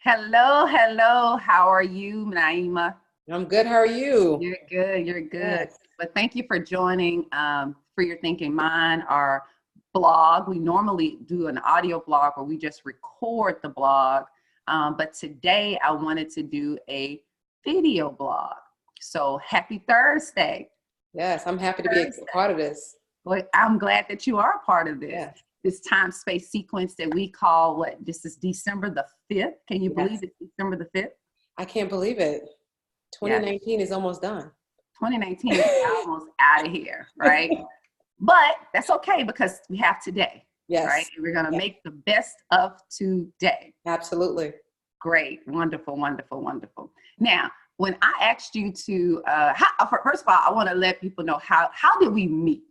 Hello, hello. How are you, Naima? I'm good. How are you? You're good. You're good. Yes. But thank you for joining For Your Thinking Mind, our blog. We normally do an audio blog where we just record the blog. But today I wanted to do a video blog. So happy Thursday. Yes, I'm happy to be a Thursday. part of this. Well, I'm glad that you are a part of this. Yes. This time space sequence that we call this is December the 5th. Can you Yes. believe it's December the 5th? I can't believe it. Yeah. 2019 is almost done. 2019 is almost out of here, right? But that's okay because we have today, Yes. right? And we're going to Yes. make the best of today. Absolutely. Great. Wonderful, wonderful, wonderful. Now, when I asked you to, first of all, I want to let people know how did we meet?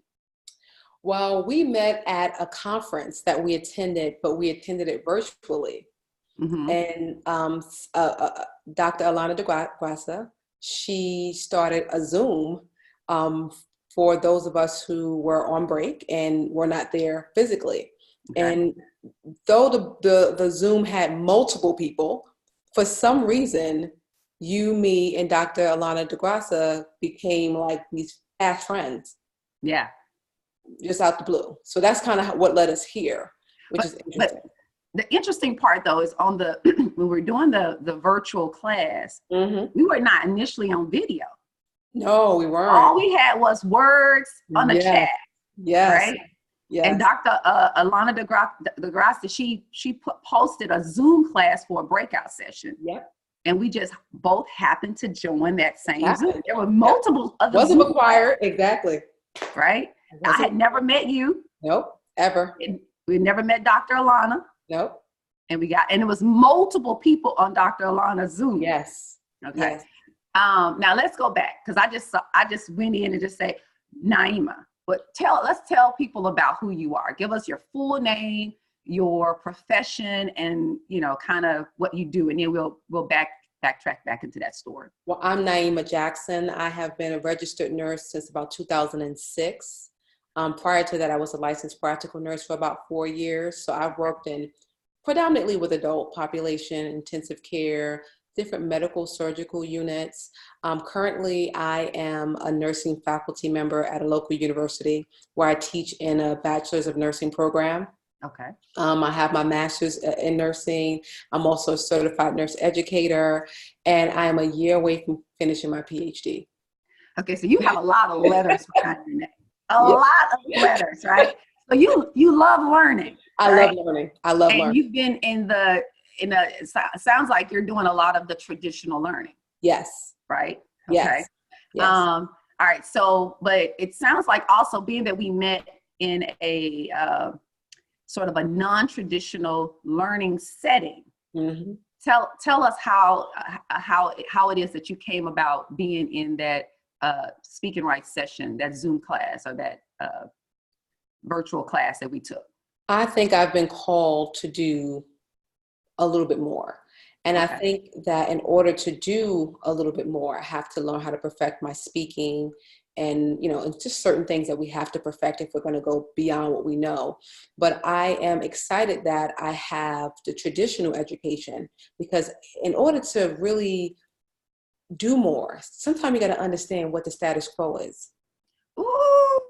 Well, we met at a conference that we attended, but we attended it virtually. Mm-hmm. And Dr. Alana de Guasa, she started a Zoom for those of us who were on break and were not there physically. Okay. And though the Zoom had multiple people, for some reason, you, me, and Dr. Alana de Guasa became like these fast friends. Yeah. Just out the blue. So that's kind of what led us here, which is interesting. But the interesting part, though, is on the when we're doing the virtual class, Mm-hmm. we were not initially on video. No, we weren't. All we had was words on the Yes. chat, Yes. right? Yes. And Dr. Alana de Graça, she posted a Zoom class for a breakout session. Yep. And we just both happened to join that same Happened. Zoom. There were multiple other Wasn't Zoom required. Exactly. classes, right? I Wasn't- had never met you. Nope. Ever. We never met Dr. Alana. Nope. And it was multiple people on Dr. Alana's Zoom. Yes. Okay. Yes. Now let's go back because I just went in and just say, Naima, but let's tell people about who you are. Give us your full name, your profession, and kind of what you do, and then we'll backtrack back into that story. Well, I'm Naima Jackson. I have been a registered nurse since about 2006. Prior to that, I was a licensed practical nurse for about 4 years. So I've worked predominantly with adult population, intensive care, different medical surgical units. Currently, I am a nursing faculty member at a local university where I teach in a bachelor's of nursing program. Okay. I have my master's in nursing. I'm also a certified nurse educator, and I am a year away from finishing my PhD. Okay, so you have a lot of letters behind your name. A lot of letters, right? So you love learning. I love learning. I love learning. And you've been it sounds like you're doing a lot of the traditional learning. Yes. Right? Okay. Yes. Yes. All right. So, but it sounds like also being that we met in a sort of a non-traditional learning setting. Mm-hmm. Tell us how it is that you came about being in that speak and write session, that Zoom class or that virtual class that we took. I think I've been called to do a little bit more. And Okay. I think that in order to do a little bit more, I have to learn how to perfect my speaking and, just certain things that we have to perfect if we're going to go beyond what we know. But I am excited that I have the traditional education because in order to really do more, sometimes you got to understand what the status quo is. Ooh.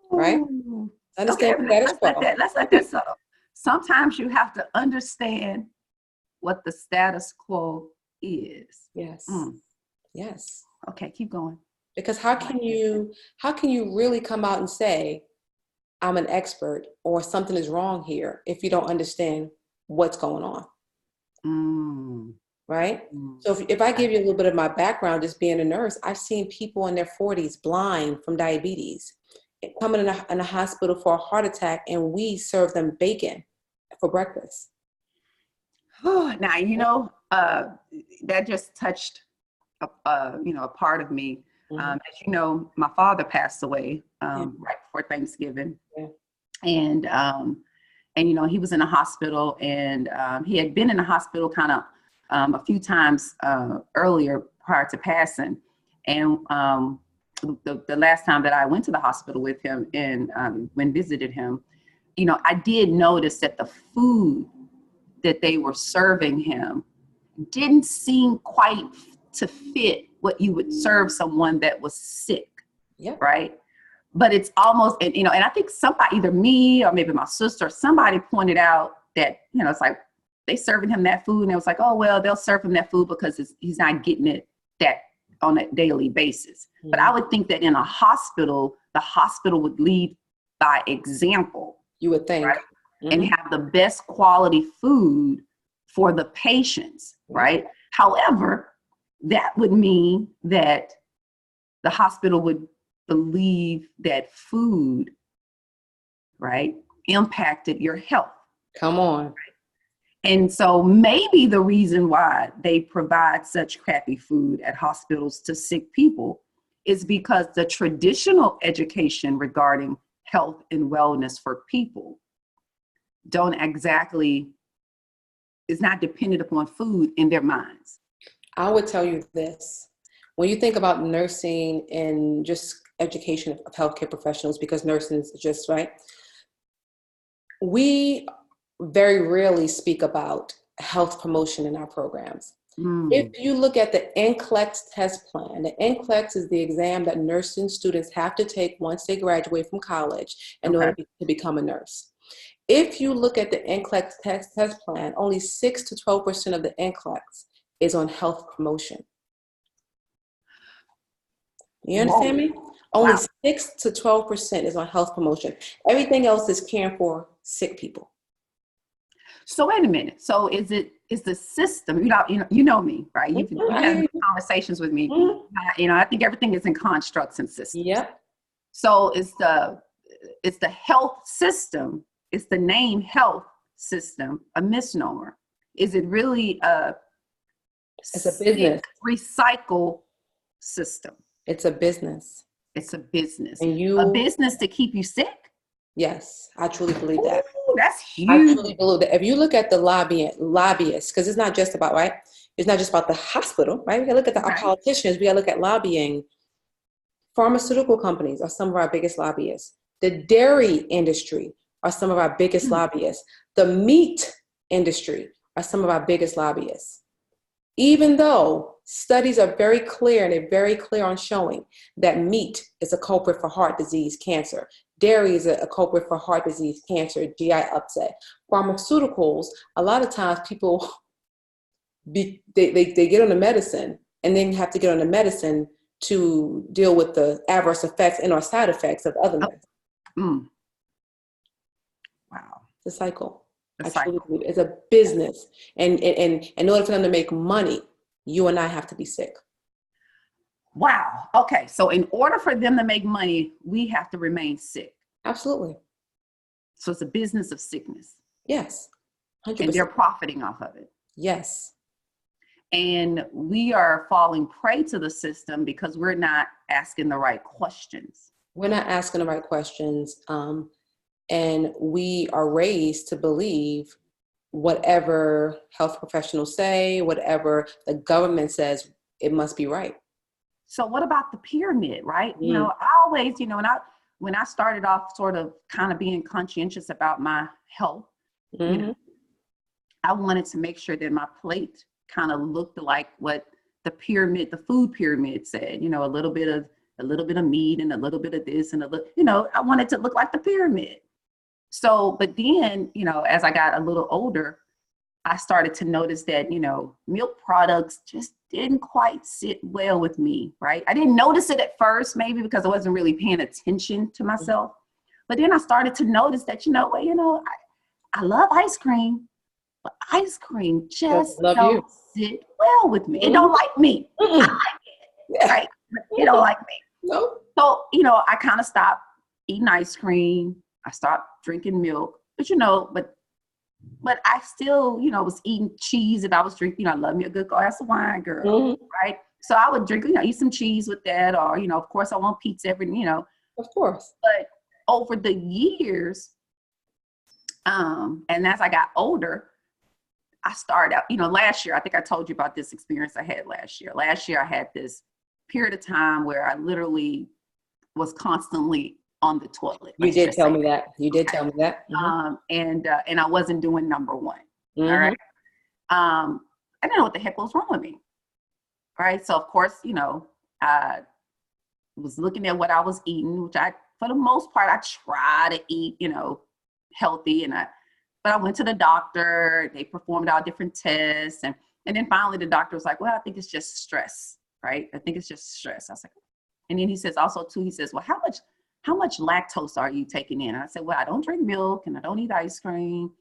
Right? Understand the status quo. Let's let that settle. Sometimes you have to understand what the status quo is. Yes. Yes. Okay, keep going. Because how can you really come out and say, I'm an expert or something is wrong here if you don't understand what's going on? Right? So if I give you a little bit of my background, just being a nurse, I've seen people in their 40s blind from diabetes, coming in a hospital for a heart attack, and we serve them bacon for breakfast. Now, that just touched a part of me. Mm-hmm. As you know, my father passed away right before Thanksgiving. Yeah. And he was in a hospital, and he had been in the hospital kind of a few times earlier prior to passing. And the last time that I went to the hospital with him and when visited him, I did notice that the food that they were serving him didn't seem quite to fit what you would serve someone that was sick. Yeah. Right. But it's almost, and I think somebody, either me or maybe my sister, somebody pointed out that, it's like they serving him that food, and it was like, oh, well, they'll serve him that food because he's not getting it that on a daily basis. Mm-hmm. But I would think that in a hospital, the hospital would lead by example. You would think. Right? Mm-hmm. And have the best quality food for the patients, right? Mm-hmm. However, that would mean that the hospital would believe that food, right, impacted your health. Come on. Right? And so maybe the reason why they provide such crappy food at hospitals to sick people is because the traditional education regarding health and wellness for people is not dependent upon food in their minds. I would tell you this. When you think about nursing and just education of healthcare professionals, because nursing is just, right, we very rarely speak about health promotion in our programs. If you look at the NCLEX test plan, the NCLEX is the exam that nursing students have to take once they graduate from college in order to become a nurse. If you look at the NCLEX test plan, only 6 to 12% of the NCLEX is on health promotion. You understand me? Only 6 to 12% is on health promotion. Everything else is caring for sick people. So wait a minute. So is the system, you know me, right? You've had conversations with me. Mm-hmm. I think everything is in constructs and systems. Yep. So it's the health system, it's the name health system, a misnomer. Is it really it's a business recycle system? It's a business. It's a business. And a business to keep you sick? Yes, I truly believe that. Ooh, that's huge. I truly believe that. If you look at the lobbyists, because it's not just about, right? It's not just about the hospital, right? We gotta look at our politicians. We gotta look at lobbying. Pharmaceutical companies are some of our biggest lobbyists. The dairy industry are some of our biggest lobbyists. The meat industry are some of our biggest lobbyists. Even though studies are very clear, and they're very clear on showing that meat is a culprit for heart disease, cancer. Dairy is a culprit for heart disease, cancer, GI upset. Pharmaceuticals, a lot of times people, they get on the medicine and then have to get on the medicine to deal with the adverse effects and or side effects of other medicine. Wow. It's a cycle. It's a business. And in order for them to make money, you and I have to be sick. Wow. Okay. So in order for them to make money, we have to remain sick. Absolutely. So it's a business of sickness. Yes. 100%. And they're profiting off of it. Yes. And we are falling prey to the system because we're not asking the right questions. We're not asking the right questions. And we are raised to believe whatever health professionals say, whatever the government says, it must be right. So what about the pyramid, right? I always, when I started off sort of kind of being conscientious about my health, I wanted to make sure that my plate kind of looked like what the food pyramid said, a little bit of meat and a little bit of this and a little, I wanted to look like the pyramid. So, but then, as I got a little older, I started to notice that, milk products just didn't quite sit well with me, right? I didn't notice it at first, maybe because I wasn't really paying attention to myself. But then I started to notice that, I love ice cream, but ice cream just don't sit well with me. It don't like me. I like it, right? It don't like me. No. So, I kind of stopped eating ice cream. I stopped drinking milk, but I still, was eating cheese and I was drinking, I love me a good glass of wine, girl, right? So I would drink, eat some cheese with that, or, of course I want pizza Of course. But over the years, and as I got older, I started out, last year, I think I told you about this experience I had last year. Last year I had this period of time where I literally was constantly on the toilet. You did tell me that. You did tell me that. And I wasn't doing number one. All right. I didn't know what the heck was wrong with me. Right. So of course, you know, I was looking at what I was eating, which for the most part, I try to eat, you know, healthy. But I went to the doctor, they performed all different tests. And then finally the doctor was like, well, I think it's just stress, right? I think it's just stress. I was like, and then he says also too, he says, well, how much lactose are you taking in? And I said, well, I don't drink milk and I don't eat ice cream.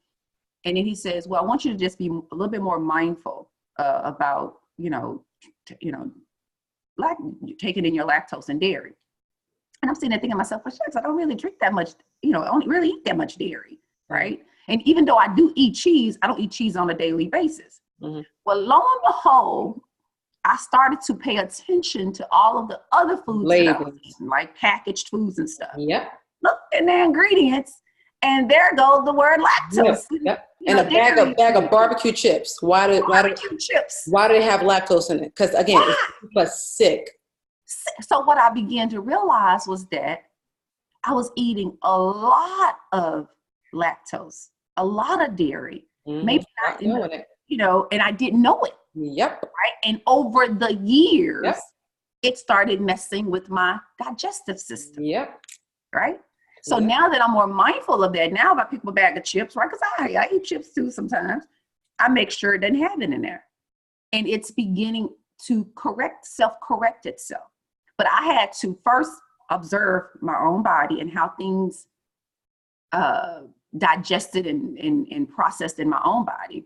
And then he says, well, I want you to just be a little bit more mindful about, taking in your lactose and dairy. And I'm sitting there thinking to myself, well, shucks, I don't really drink that much, I don't really eat that much dairy, right? And even though I do eat cheese, I don't eat cheese on a daily basis. Mm-hmm. Well, lo and behold, I started to pay attention to all of the other foods that I was eating, like packaged foods and stuff. Yep. Look in the ingredients, and there goes the word lactose. Yep. And a bag of barbecue chips. Why do they have lactose in it? Because again, it keeps us sick. So what I began to realize was that I was eating a lot of lactose, a lot of dairy, maybe not knowing it, and I didn't know it. Yep. Right. And over the years, it started messing with my digestive system. Yep. Right. So now that I'm more mindful of that, now if I pick up a bag of chips, right, because I eat chips too sometimes, I make sure it doesn't have it in there. And it's beginning to self-correct itself. But I had to first observe my own body and how things digested and processed in my own body.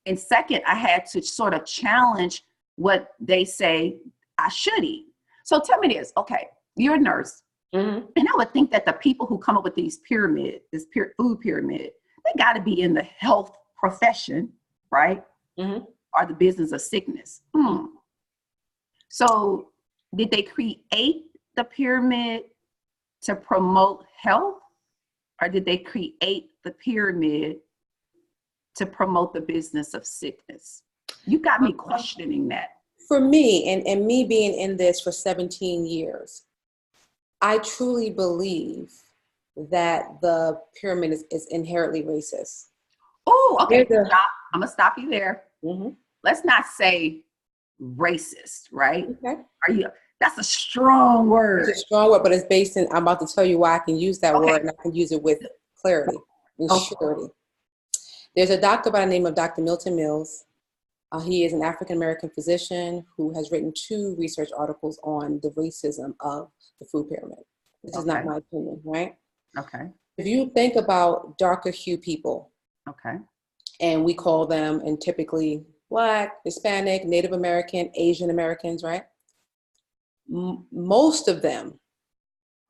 And second, I had to sort of challenge what they say I should eat. So tell me this, okay, you're a nurse. Mm-hmm. And I would think that the people who come up with this food pyramid, they got to be in the health profession, right? Mm-hmm. Or the business of sickness. So did they create the pyramid to promote health, or did they create the pyramid to promote the business of sickness? You got me questioning that. For me, and me being in this for 17 years, I truly believe that the pyramid is inherently racist. Oh, okay. Stop. I'm going to stop you there. Mm-hmm. Let's not say racist, right? Okay. That's a strong word. It's a strong word, but it's based in, I'm about to tell you why I can use that word, and I can use it with clarity and surety. There's a doctor by the name of Dr. Milton Mills. He is an African-American physician who has written 2 research articles on the racism of the food pyramid. This is not my opinion, right? Okay. If you think about darker hue people, and we call them, and typically Black, Hispanic, Native American, Asian Americans, right? Most of them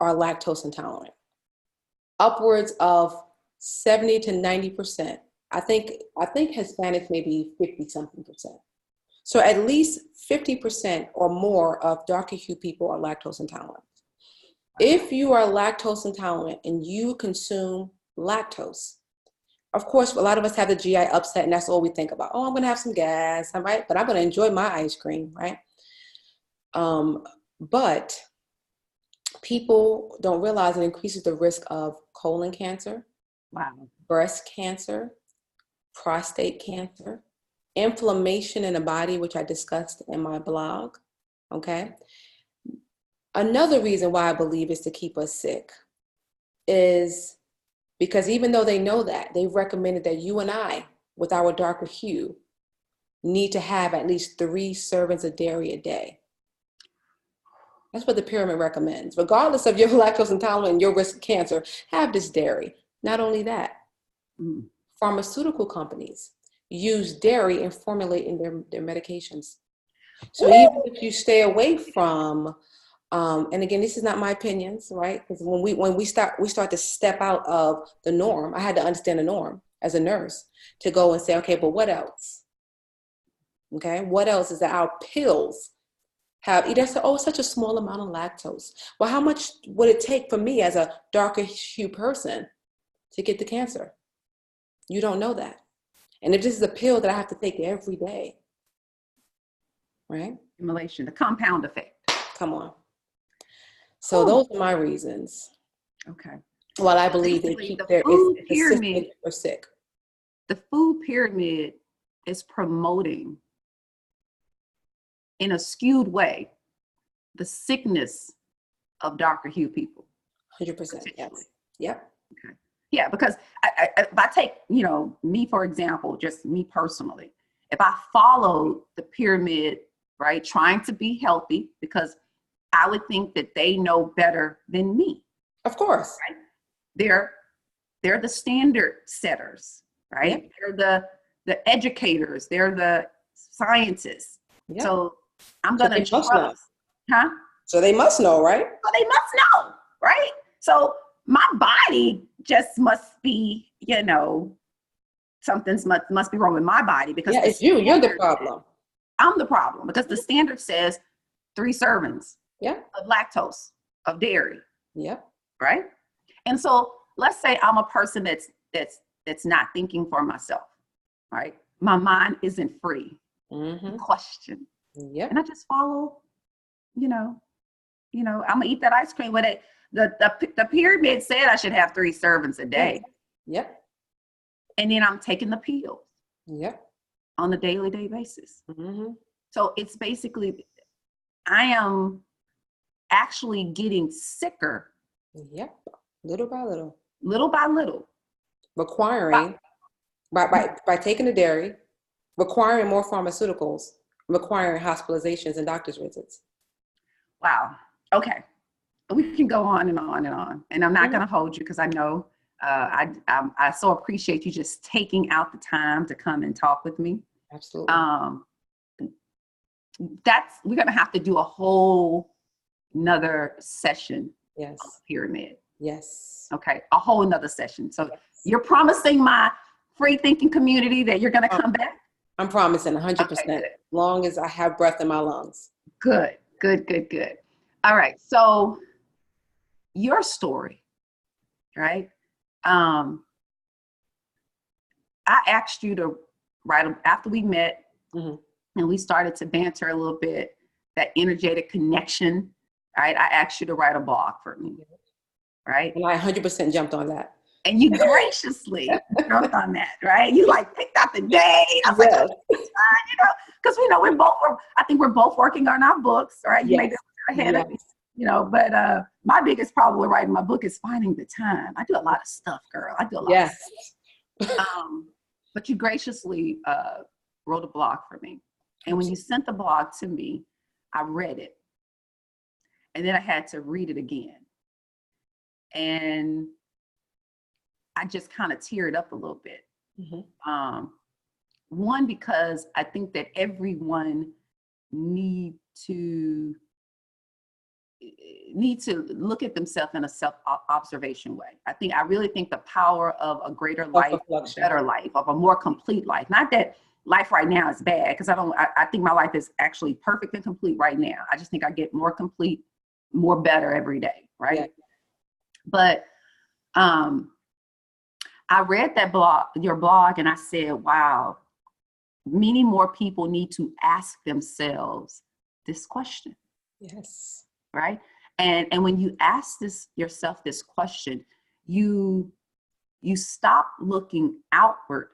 are lactose intolerant. Upwards of 70 to 90%. I think Hispanics maybe 50-something%. So at least 50% or more of darker hue people are lactose intolerant. If you are lactose intolerant and you consume lactose, of course, a lot of us have the GI upset, and that's all we think about. Oh, I'm going to have some gas, right? But I'm going to enjoy my ice cream, right? But people don't realize it increases the risk of colon cancer, breast cancer, prostate cancer, inflammation in the body, which I discussed in my blog, okay? Another reason why I believe is to keep us sick is because even though they know that, they've recommended that you and I, with our darker hue, need to have at least 3 servings of dairy a day. That's what the pyramid recommends. Regardless of your lactose intolerance and your risk of cancer, have this dairy. Not only that, pharmaceutical companies use dairy in formulating their medications. So even if you stay away from, and again, this is not my opinions, right? Because when we start to step out of the norm, I had to understand the norm as a nurse to go and say, okay, but what else? Okay, what else is that our pills have? That's such a small amount of lactose. Well, how much would it take for me as a darker hue person to get the cancer? You don't know that. And if this is a pill that I have to take every day, right? Accumulation, the compound effect. Come on. So those are my reasons. Okay. Well, I believe they keep their pyramid or sick. The food pyramid is promoting in a skewed way, the sickness of darker hued people. 100%. Yes. Yep. Okay. Yeah, because if I take, me, for example, just me personally, if I follow the pyramid, right, trying to be healthy, because I would think that they know better than me. Of course. Right? They're the standard setters, right? Yep. They're the educators. They're the scientists. Yep. So I'm going to trust. Huh? So they must know, right? So they must know, right? So my body just must be, something's must be wrong with my body, because it's you're the problem. I'm the problem, because the standard says 3 servings of lactose, of dairy. Yep. Right? And so let's say I'm a person that's not thinking for myself, right? My mind isn't free to question. Yep. And I just follow, I'm gonna eat that ice cream with it. The pyramid said I should have 3 servings a day. Yep. And then I'm taking the pills. Yep. On a daily basis. Mm-hmm. So it's basically, I am actually getting sicker. Yep. Little by little. Little by little. Requiring, by taking the dairy, requiring more pharmaceuticals, requiring hospitalizations and doctor's visits. Wow. Okay. We can go on and on and on. And I'm not going to hold you, because I know I so appreciate you just taking out the time to come and talk with me. Absolutely. We're going to have to do a whole another session. Yes. On the pyramid. Yes. Okay. A whole another session. So you're promising my free thinking community that you're going to come back? I'm promising 100%. Okay, long as I have breath in my lungs. Good. All right. So your story, right? I asked you to write, after we met and we started to banter a little bit, that energetic connection, right? I asked you to write a blog for me, right? And I 100% jumped on that. And you graciously jumped on that, right? You picked out the day. I was like, because I think we're both working on our books, right? You may be ahead of me, but my biggest problem with writing my book is finding the time. I do a lot of stuff, girl. I do a lot of stuff. But you graciously wrote a blog for me. And when you sent the blog to me, I read it. And then I had to read it again. And I just kind of teared up a little bit. One, because I think that everyone need to look at themselves in a self-observation way. I really think the power of a greater life, a better life, of a more complete life. Not that life right now is bad, because I think my life is actually perfect and complete right now. I just think I get more complete, more better every day, right? Yeah. But I read your blog, and I said, wow, many more people need to ask themselves this question. Yes. Right? And when you ask yourself this question, you stop looking outward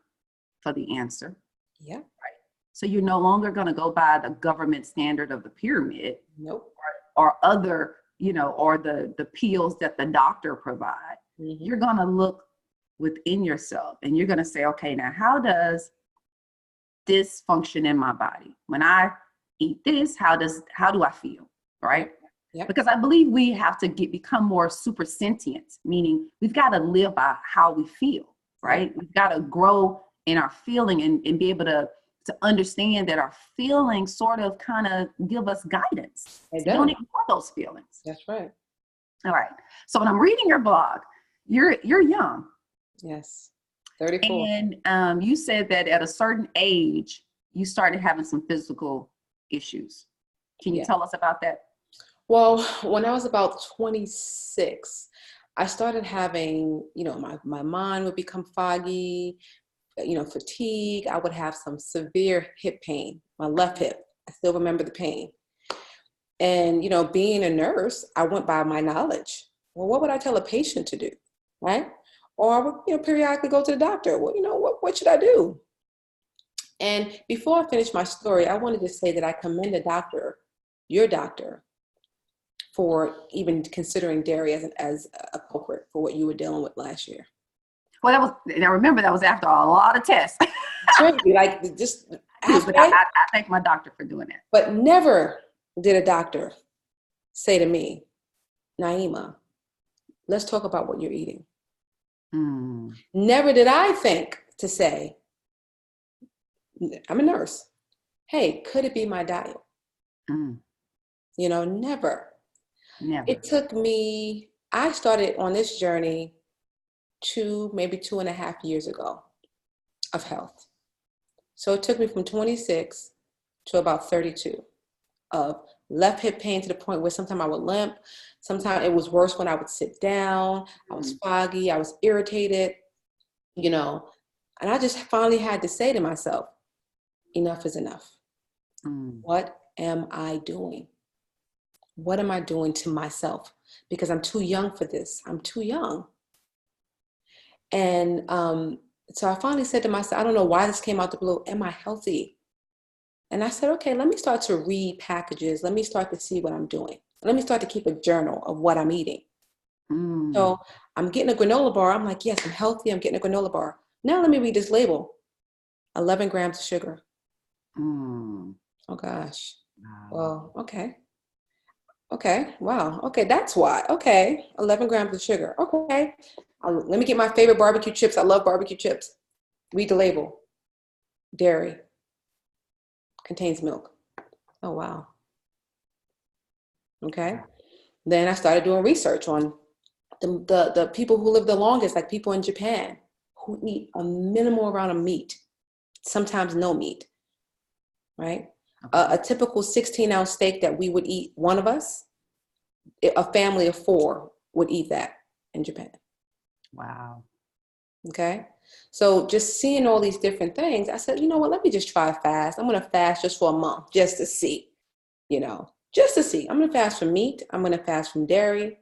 for the answer. Yeah. Right. So you're no longer going to go by the government standard of the pyramid. Nope. Or other, or the pills that the doctor provide. You're going to look within yourself, and you're going to say, okay, now how does this function in my body? When I eat this, how do I feel? Right? Yep. Because I believe we have to become more super sentient, meaning we've got to live by how we feel, right? We've got to grow in our feeling and be able to understand that our feelings sort of kind of give us guidance. Don't ignore those feelings. That's right. All right. So when I'm reading your blog, you're young. Yes. 34. And you said that at a certain age, you started having some physical issues. Can you tell us about that? Well, when I was about 26, I started having, my mind would become foggy, fatigue. I would have some severe hip pain, my left hip. I still remember the pain. And, being a nurse, I went by my knowledge. Well, what would I tell a patient to do, right? Or I would, periodically go to the doctor. Well, what should I do? And before I finish my story, I wanted to say that I commend the doctor, your doctor, for even considering dairy as a culprit for what you were dealing with last year. Well, and I remember that was after a lot of tests. Crazy, like just after. I thank my doctor for doing that. But never did a doctor say to me, Naima, let's talk about what you're eating. Never did I think to say, I'm a nurse. Hey, could it be my diet? You know, never. It took me, I started on this journey maybe 2.5 years ago of health. So it took me from 26 to about 32 of left hip pain to the point where sometimes I would limp. Sometimes it was worse when I would sit down. I was foggy. I was irritated, you know, and I just finally had to say to myself, enough is enough. What am I doing? What am I doing to myself? Because I'm too young for this. I'm too young. And so I finally said to myself, I don't know why this came out the blue. Am I healthy? And I said, okay, let me start to read packages. Let me start to see what I'm doing. Let me start to keep a journal of what I'm eating. So I'm getting a granola bar. I'm like, yes, I'm healthy. I'm getting a granola bar. Now let me read this label. 11 grams of sugar. Oh, gosh. Wow. Well, okay. Okay. Wow. Okay. That's why. Okay. 11 grams of sugar. Okay. Let me get my favorite barbecue chips. I love barbecue chips. Read the label. Dairy. Contains milk. Oh, wow. Okay. Then I started doing research on the people who live the longest, like people in Japan who eat a minimal amount of meat, sometimes no meat, right? Okay. A typical 16-ounce steak that we would eat, one of us, a family of 4 would eat that in Japan. Wow. Okay. So just seeing all these different things, I said, you know what, let me just try fast. I'm going to fast just for a month, just to see, you know, just to see. I'm going to fast from meat. I'm going to fast from dairy.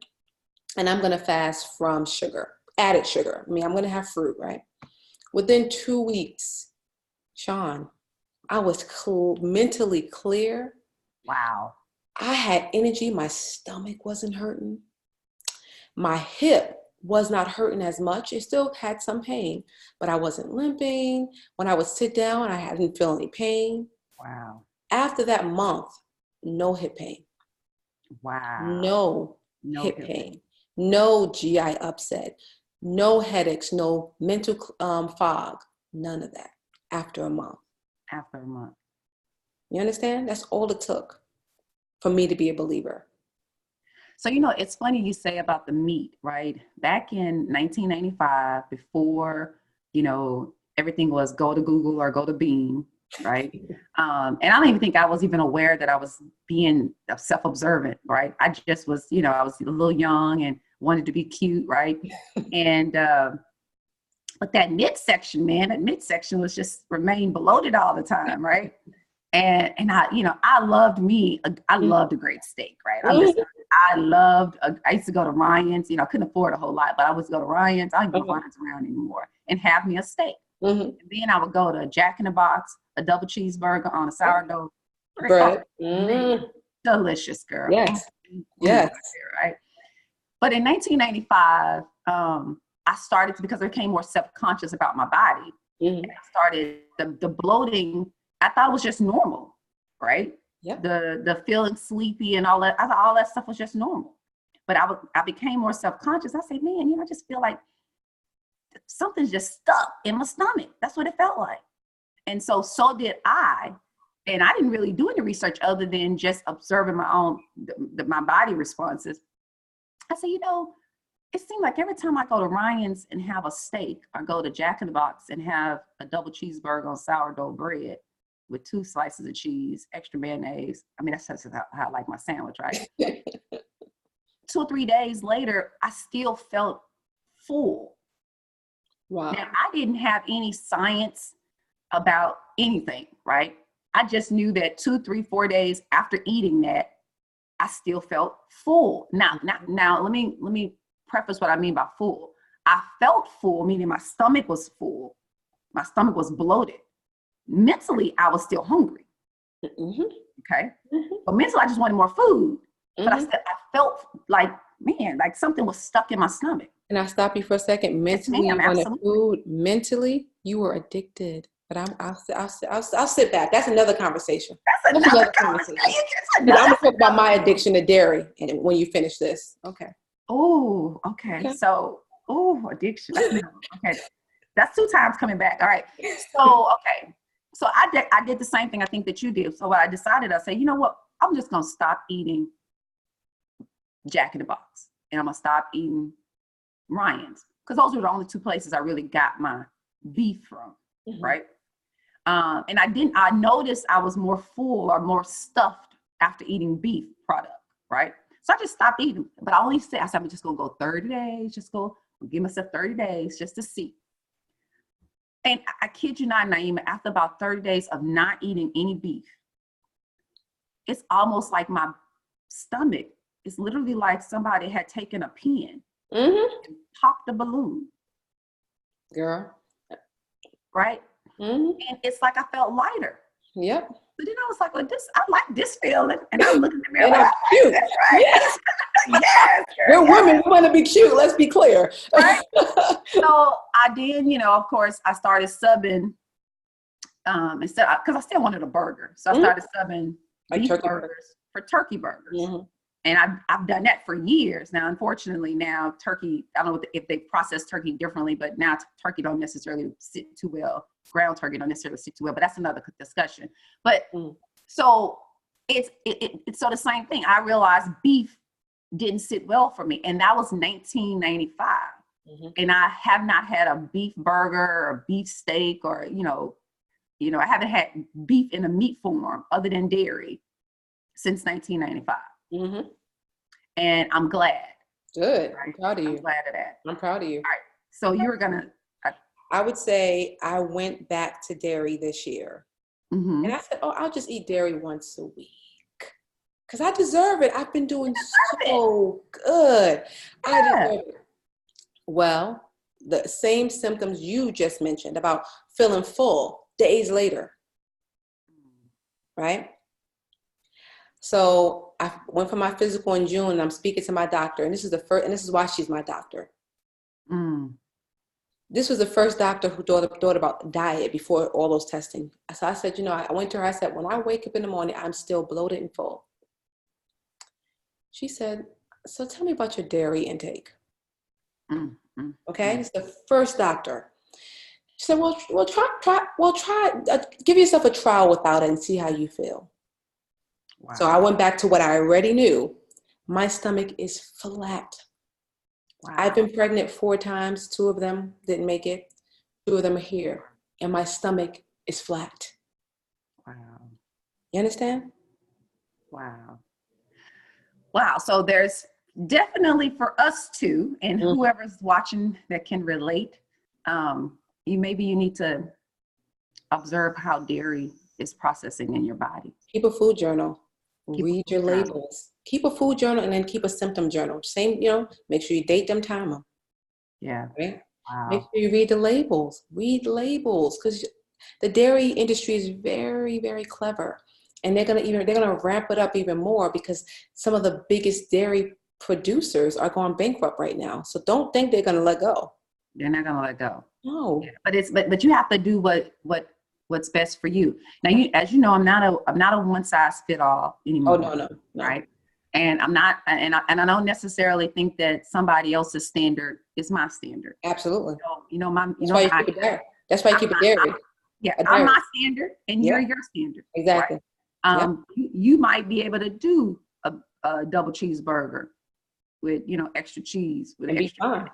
And I'm going to fast from sugar, added sugar. I mean, I'm going to have fruit, right? Within 2 weeks, Sean, I was mentally clear. Wow. I had energy. My stomach wasn't hurting. My hip was not hurting as much. It still had some pain, but I wasn't limping. When I would sit down, I didn't feel any pain. Wow. After that month, no hip pain. Wow. No hip pain. No GI upset. No headaches. No mental fog. None of that after a month. After a month. You understand? That's all it took for me to be a believer. So, you know, it's funny you say about the meat, right? Back in 1995, before, you know, everything was go to Google or go to Bean, right? And I don't even think I was even aware that I was being self-observant, right? I just was, you know, I was a little young and wanted to be cute, right? And, but that midsection, man, that midsection was just remained bloated all the time, right? And I, you know, I loved a great steak, right? I used to go to Ryan's, you know, I couldn't afford a whole lot, but I would go to Ryan's. I don't go to Ryan's around anymore and have me a steak. And then I would go to Jack in the Box, a double cheeseburger on a sourdough bread. Delicious, girl. Yes. Yes. Right. But in 1995, I started to, because I became more self-conscious about my body. And I started the bloating. I thought it was just normal, right? Yep. The feeling sleepy and all that. I thought all that stuff was just normal. But I became more self-conscious. I said, man, you know, I just feel like something's just stuck in my stomach. That's what it felt like. And so did I. And I didn't really do any research other than just observing my own, my body responses. I said, you know, it seemed like every time I go to Ryan's and have a steak, or go to Jack in the Box and have a double cheeseburger on sourdough bread with 2 slices of cheese, extra mayonnaise. I mean, that's how I like my sandwich, right? 2 or 3 days later, I still felt full. Wow. Now, I didn't have any science about anything, right? I just knew that 2, 3, 4 days after eating that, I still felt full. Now, let me preface what I mean by full. I felt full, meaning my stomach was full. My stomach was bloated. mentally, I was still hungry. Mm-hmm. Okay. Mm-hmm. But mentally, I just wanted more food. But Mm-hmm. I felt like, man, like something was stuck in my stomach. Can I stop you for a second? Yes, Mentally, ma'am, you wanted absolutely. food. Mentally, you were addicted. But I'll sit back. That's another conversation. That's another conversation. I'm going to talk about my addiction to dairy and when you finish this. Okay. Oh, okay. So, addiction. That's another one. Okay. That's 2 times coming back. All right. So, okay. So I did the same thing I think that you did. So what I decided, I said, you know what? I'm just going to stop eating Jack in the Box. And I'm going to stop eating Ryan's. Because those were the only 2 places I really got my beef from. Mm-hmm. Right. And I noticed I was more full or more stuffed after eating beef product. Right. So I just stopped eating. But I only said, I'm just going to go 30 days. Give myself 30 days just to see. And I kid you not, Naima, after about 30 days of not eating any beef, it's almost like my stomach is literally like somebody had taken a pin and popped the balloon. Girl. Right? And it's like I felt lighter. Yep. But then I was like, well, I like this feeling. And I look in the mirror and like, cute. That's right. Yes. Yes. We're women. We want to be cute. Let's be clear. Right? So I did, of course, I started subbing instead, because I still wanted a burger. So I started subbing beef burgers for turkey burgers. Mm-hmm. And I've done that for years. Now, unfortunately, now turkey, I don't know if they process turkey differently, but now turkey don't necessarily sit too well. Ground turkey don't necessarily sit too well, but that's another discussion. But so it's so the same thing. I realized beef didn't sit well for me. And that was 1995. Mm-hmm. And I have not had a beef burger or beef steak or, I haven't had beef in a meat form other than dairy since 1995. Mm-hmm. And I'm glad. Good. Right? I'm proud of you. I'm glad of that. I'm proud of you. All right. So you were going to. I would say I went back to dairy this year. Mm-hmm. And I said, I'll just eat dairy once a week. Because I deserve it. I've been doing so good. Yeah. I deserve it. Well, the same symptoms you just mentioned about feeling full days later. Right? So I went for my physical in June and I'm speaking to my doctor. And this is this is why she's my doctor. This was the first doctor who thought about diet before all those testing. So I said, I went to her, I said, when I wake up in the morning, I'm still bloated and full. She said, so tell me about your dairy intake. Okay, it's the first doctor. She said, well, try, give yourself a trial without it and see how you feel. Wow. So I went back to what I already knew. My stomach is flat. Wow. I've been pregnant 4 times. 2 of them didn't make it. 2 of them are here. And my stomach is flat. Wow. You understand? Wow. Wow. So there's definitely for us too, and whoever's watching that can relate, you need to observe how dairy is processing in your body. Keep a food journal. Read your labels. Keep a food journal and then keep a symptom journal. Same, make sure you date them, time them. Yeah. Right? Wow. Make sure you read the labels. Read labels because the dairy industry is very, very clever. And they're gonna ramp it up even more because some of the biggest dairy producers are going bankrupt right now. So don't think they're gonna let go. They're not gonna let go. No. Yeah, but you have to do what's best for you. Now, as you know, I'm not a one size fit all anymore. Oh no. Right. And I'm not, and I don't necessarily think that somebody else's standard is my standard. Absolutely. That's why you keep it dairy. I'm my standard, and you're your standard. Exactly. Right? You might be able to do a double cheeseburger with extra cheese with extra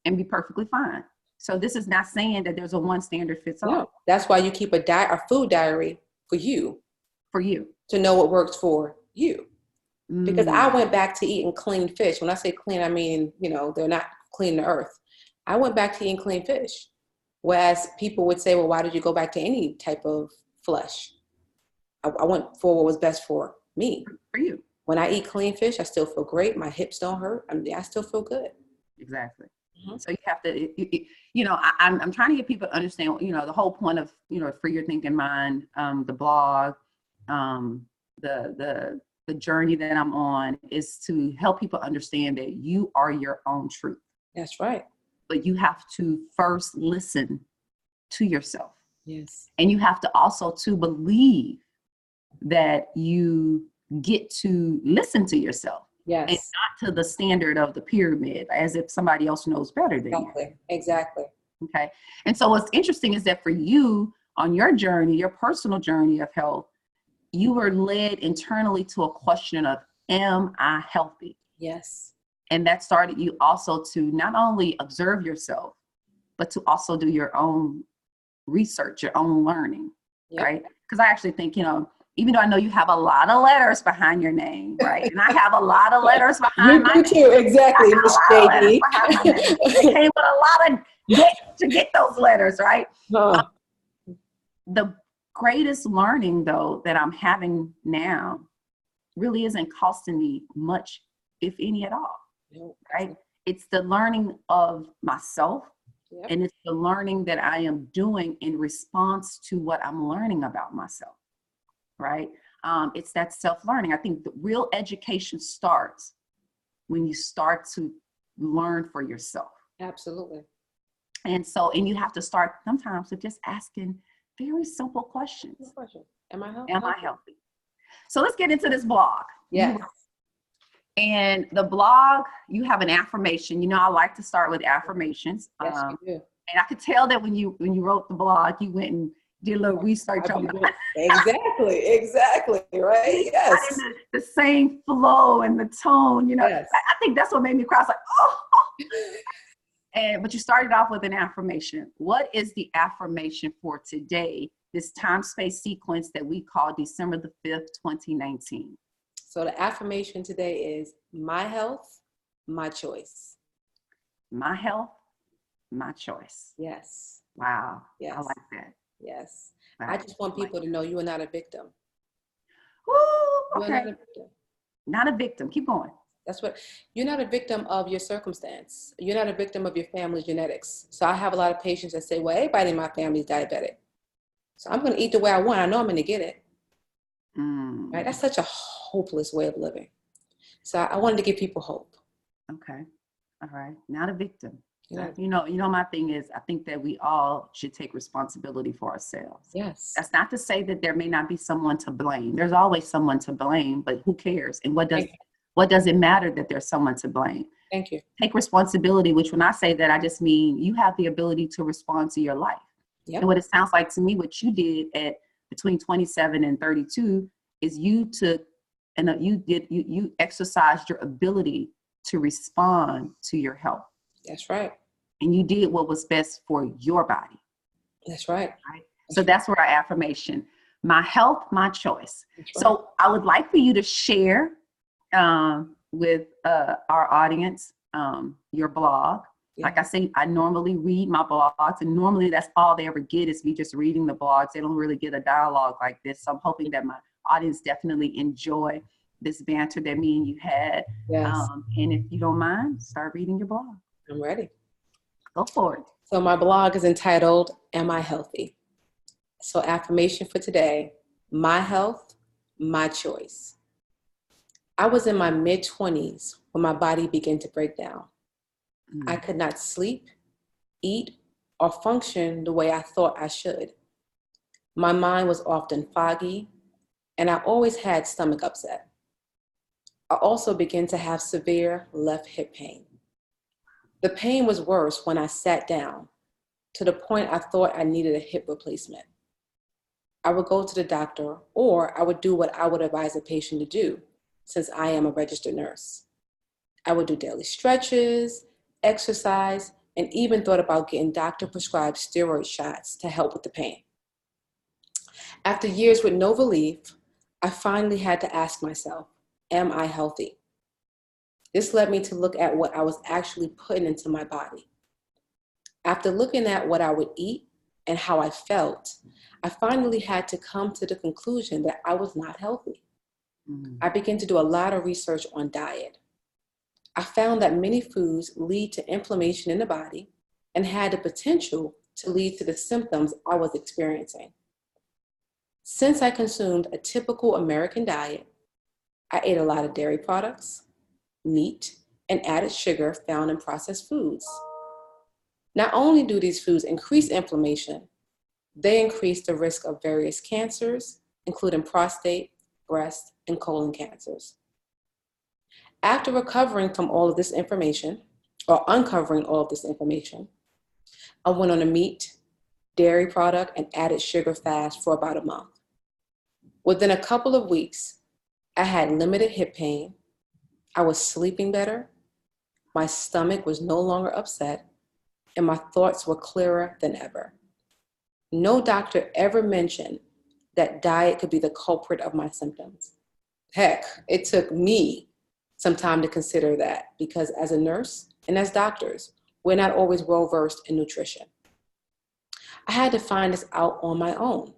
and be perfectly fine. So this is not saying that there's a one standard fits all. No, that's why you keep a food diary for you. For you to know what works for you. Because I went back to eating clean fish. When I say clean, I mean, they're not clean to earth. I went back to eating clean fish. Whereas people would say, well, why did you go back to any type of flesh? I went for what was best for me. For you. When I eat clean fish, I still feel great. My hips don't hurt. I still feel good. Exactly. So you have to, I'm trying to get people to understand, the whole point of, Free Your Thinking Mind, the blog, the journey that I'm on is to help people understand that you are your own truth. That's right. But you have to first listen to yourself. Yes. And you have to also to believe that you get to listen to yourself. Yes. And not to the standard of the pyramid, as if somebody else knows better than you. Exactly. Okay. And so what's interesting is that for you, on your journey, your personal journey of health, you were led internally to a question of, am I healthy? Yes. And that started you also to not only observe yourself, but to also do your own research, your own learning, right? Because I actually think, even though I know you have a lot of letters behind your name, right? And I have a lot of letters behind my name. You too, exactly, Miss JD. It came with a lot of to get those letters, right? The greatest learning, though, that I'm having now really isn't costing me much, if any at all, right? It's the learning of myself, and it's the learning that I am doing in response to what I'm learning about myself, right? It's that self-learning. I think the real education starts when you start to learn for yourself. Absolutely. And you have to start sometimes with just asking very simple questions. Am I healthy? Am I healthy? So let's get into this blog. Yes. And the blog, you have an affirmation. I like to start with affirmations. Yes, you do. And I could tell that when you wrote the blog, you went and did a little research on it. Exactly, right? Yes. The same flow and the tone, Yes. I think that's what made me cry. I was like, oh. But you started off with an affirmation. What is the affirmation for today, this time-space sequence that we call December the 5th, 2019? So the affirmation today is my health, my choice. My health, my choice. Yes. Wow. Yes. I like that. Yes. Wow. I just want people to know you are not a victim. Ooh, okay. You're not a victim. Not a victim. Keep going. You're not a victim of your circumstance. You're not a victim of your family's genetics. So I have a lot of patients that say, well, everybody in my family is diabetic. So I'm going to eat the way I want. I know I'm going to get it. Right? That's such a hopeless way of living. So I wanted to give people hope. Okay. All right. Not a victim. Yeah. My thing is, I think that we all should take responsibility for ourselves. Yes. That's not to say that there may not be someone to blame. There's always someone to blame, but who cares? And what does it matter that there's someone to blame? Thank you. Take responsibility, which when I say that, I just mean you have the ability to respond to your life. Yep. And what it sounds like to me, what you did at between 27 and 32 is you exercised your ability to respond to your health. That's right. And you did what was best for your body. That's right. So that's where our affirmation, my health, my choice. Right. So I would like for you to share with our audience your blog. Yeah. Like I say, I normally read my blogs, and normally that's all they ever get is me just reading the blogs. They don't really get a dialogue like this. So I'm hoping that my audience definitely enjoy this banter that me and you had. Yes. And if you don't mind, start reading your blog. I'm ready. Go for it. So my blog is entitled, Am I Healthy? So affirmation for today, my health, my choice. I was in my mid-20s when my body began to break down. I could not sleep, eat, or function the way I thought I should. My mind was often foggy, and I always had stomach upset. I also began to have severe left hip pain. The pain was worse when I sat down, to the point I thought I needed a hip replacement. I would go to the doctor, or I would do what I would advise a patient to do, since I am a registered nurse. I would do daily stretches, exercise, and even thought about getting doctor-prescribed steroid shots to help with the pain. After years with no relief, I finally had to ask myself, am I healthy? This led me to look at what I was actually putting into my body. After looking at what I would eat and how I felt, I finally had to come to the conclusion that I was not healthy. I began to do a lot of research on diet. I found that many foods lead to inflammation in the body and had the potential to lead to the symptoms I was experiencing. Since I consumed a typical American diet, I ate a lot of dairy products, meat, and added sugar found in processed foods. Not only do these foods increase inflammation, they increase the risk of various cancers, including prostate, breast, and colon cancers. After recovering from all of this information, or uncovering all of this information, I went on a meat, dairy product, and added sugar fast for about a month. Within a couple of weeks, I had limited hip pain, I was sleeping better, my stomach was no longer upset, and my thoughts were clearer than ever. No doctor ever mentioned that diet could be the culprit of my symptoms. Heck, it took me some time to consider that because as a nurse and as doctors, we're not always well versed in nutrition. I had to find this out on my own.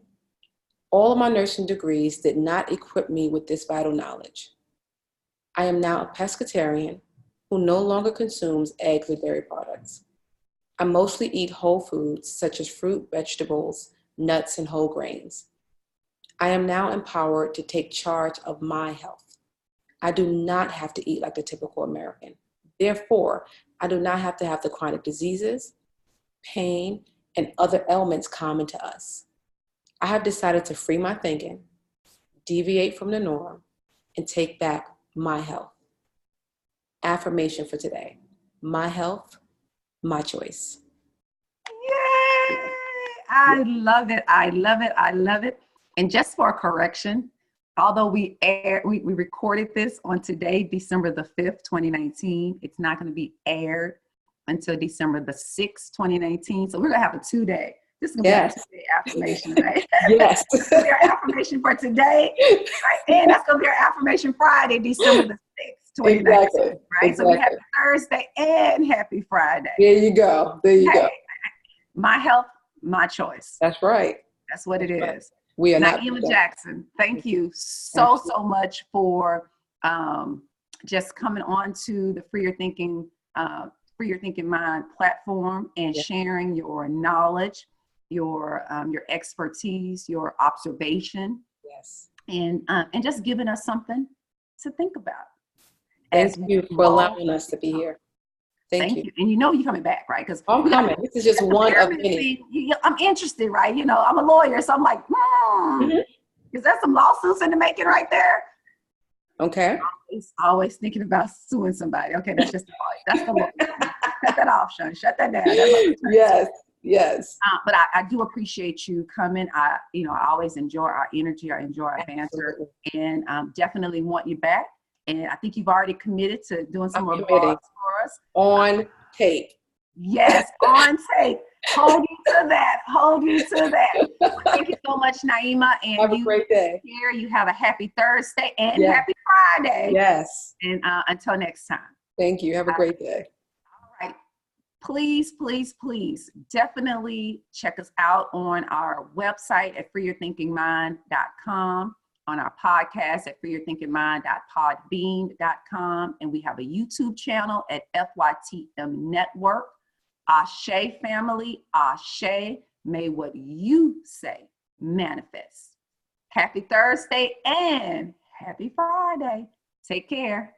All of my nursing degrees did not equip me with this vital knowledge. I am now a pescatarian who no longer consumes eggs or dairy products. I mostly eat whole foods such as fruit, vegetables, nuts, and whole grains. I am now empowered to take charge of my health. I do not have to eat like the typical American. Therefore, I do not have to have the chronic diseases, pain, and other ailments common to us. I have decided to free my thinking, deviate from the norm, and take back my health. Affirmation for today: my health, my choice. Yay! I love it. I love it. I love it. And just for a correction, although we recorded this on today, December the 5th, 2019, it's not going to be aired until December the 6th, 2019. So we're going to have a 2-day. This is going to be a 2-day affirmation, right? Yes. This is going to be our affirmation for today, right? And that's going to be our affirmation Friday, December the 6th, 2019, exactly. right? Exactly. So we have Thursday and happy Friday. There you go. There you go. My health, my choice. That's right. That's what it is. We are Naima Jackson, thank you so much for just coming on to the Free Your Thinking Mind platform and sharing your knowledge, your expertise, your observation, and just giving us something to think about. Thank you for allowing us to be here. Thank you. And you're coming back, right? Because I'm coming. This is just one of many. I'm interested, right? I'm a lawyer, so I'm like, is that some lawsuits in the making right there? Okay. Always thinking about suing somebody. Okay, that's the lawyer. Cut that off, Sean. Shut that down. Yes. But I do appreciate you coming. I always enjoy our energy. I enjoy our banter, and definitely want you back. And I think you've already committed to doing some more blogs for us. On tape. Yes, on tape. Hold you to that. Thank you so much, Naima. And have a great day. Here, you have a happy Thursday and happy Friday. Yes. And until next time. Thank you. Have a great day. All right. Please definitely check us out on our website at freeyourthinkingmind.com. on our podcast at freeyourthinkingmind.podbean.com. And we have a YouTube channel at FYTM Network. Ashe family, Ashe, may what you say manifest. Happy Thursday and happy Friday. Take care.